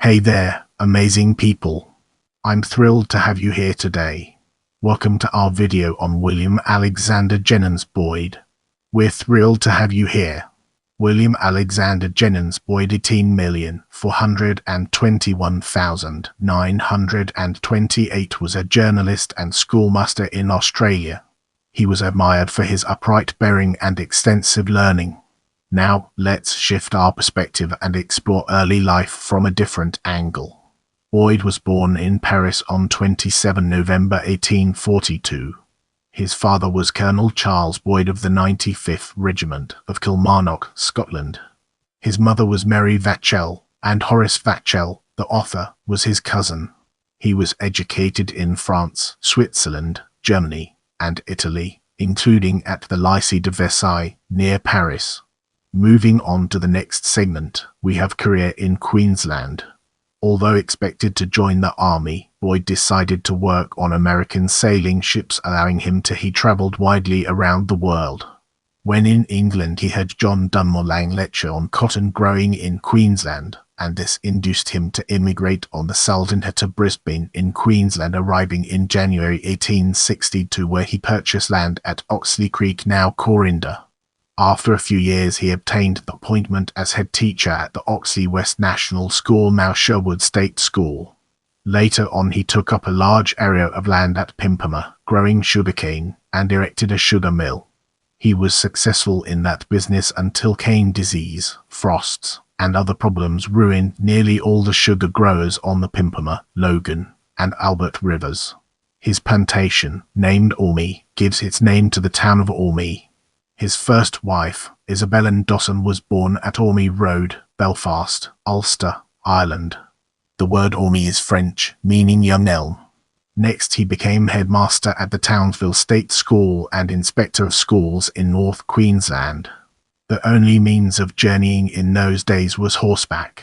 Hey there, amazing people. I'm thrilled to have you here today. Welcome to our video on William Alexander Jenyns Boyd. We're thrilled to have you here. William Alexander Jenyns Boyd 18,421,928 was a journalist and schoolmaster in Australia. He was admired for his upright bearing and extensive learning. Now, let's shift our perspective and explore early life from a different angle. Boyd was born in Paris on 27 November 1842. His father was Colonel Charles Boyd of the 95th Regiment of Kilmarnock, Scotland. His mother was Mary Vatchell, and Horace Vatchell, the author, was his cousin. He was educated in France, Switzerland, Germany, and Italy, including at the Lycée de Versailles, near Paris. Moving on to the next segment, we have career in Queensland. Although expected to join the army, Boyd decided to work on American sailing ships, allowing him to travel widely around the world. When in England, he had John Dunmore Lang lecture on cotton growing in Queensland, and this induced him to immigrate on the Sultanate to Brisbane in Queensland, arriving in January 1862, where he purchased land at Oxley Creek, now Corinda. After a few years, he obtained the appointment as head teacher at the Oxley West National School, now Sherwood State School. Later on, he took up a large area of land at Pimpama, growing sugarcane, and erected a sugar mill. He was successful in that business until cane disease, frosts, and other problems ruined nearly all the sugar growers on the Pimpama, Logan, and Albert rivers. His plantation, named Orme, gives its name to the town of Orme. His first wife, Isabella Dawson, was born at Orme Road, Belfast, Ulster, Ireland. The word Orme is French, meaning young elm. Next, he became headmaster at the Townsville State School and inspector of schools in North Queensland. The only means of journeying in those days was horseback.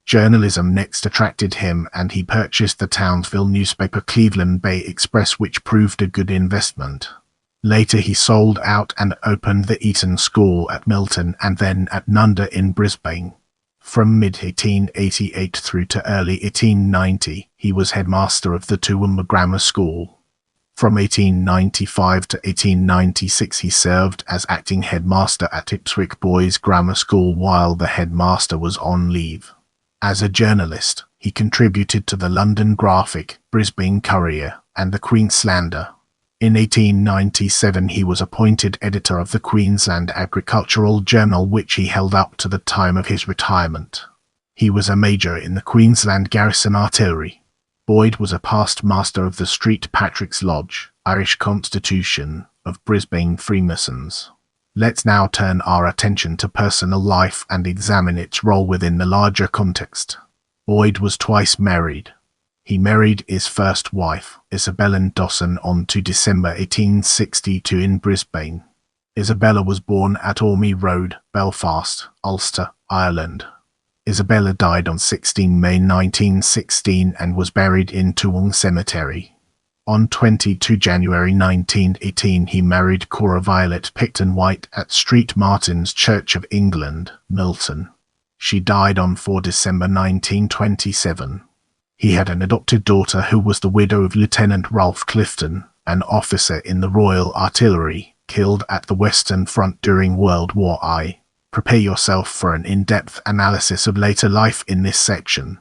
Journalism next attracted him, and he purchased the Townsville newspaper Cleveland Bay Express, which proved a good investment. Later, he sold out and opened the Eton School at Milton and then at Nunda in Brisbane. From mid-1888 through to early 1890, he was headmaster of the Toowoomba Grammar School. From 1895 to 1896, he served as acting headmaster at Ipswich Boys Grammar School while the headmaster was on leave. As a journalist, he contributed to the London Graphic, Brisbane Courier, and the Queenslander. In 1897, he was appointed editor of the Queensland Agricultural Journal, which he held up to the time of his retirement. He was a major in the Queensland Garrison Artillery. Boyd was a past master of the St. Patrick's Lodge, Irish Constitution, of Brisbane Freemasons. Let's now turn our attention to personal life and examine its role within the larger context. Boyd was twice married. He married his first wife, Isabella Dawson, on 2 December 1862 in Brisbane. Isabella was born at Orme Road, Belfast, Ulster, Ireland. Isabella died on 16 May 1916 and was buried in Toowong Cemetery. On 22 January 1918, he married Cora Violet Picton White at St. Martin's Church of England, Milton. She died on 4 December 1927. He had an adopted daughter who was the widow of Lieutenant Ralph Clifton, an officer in the Royal Artillery, killed at the Western Front during World War I. Prepare yourself for an in-depth analysis of later life in this section.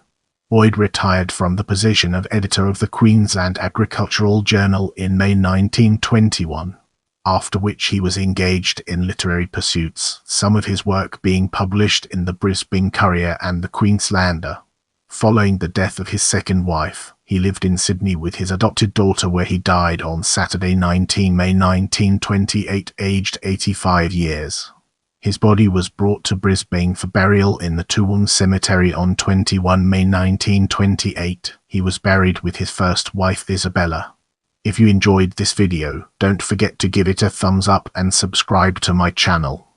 Boyd retired from the position of editor of the Queensland Agricultural Journal in May 1921, after which he was engaged in literary pursuits, some of his work being published in the Brisbane Courier and the Queenslander. Following the death of his second wife, he lived in Sydney with his adopted daughter, where he died on Saturday 19 May 1928, aged 85 years. His body was brought to Brisbane for burial in the Toowong Cemetery on 21 May 1928. He was buried with his first wife, Isabella. If you enjoyed this video, don't forget to give it a thumbs up and subscribe to my channel.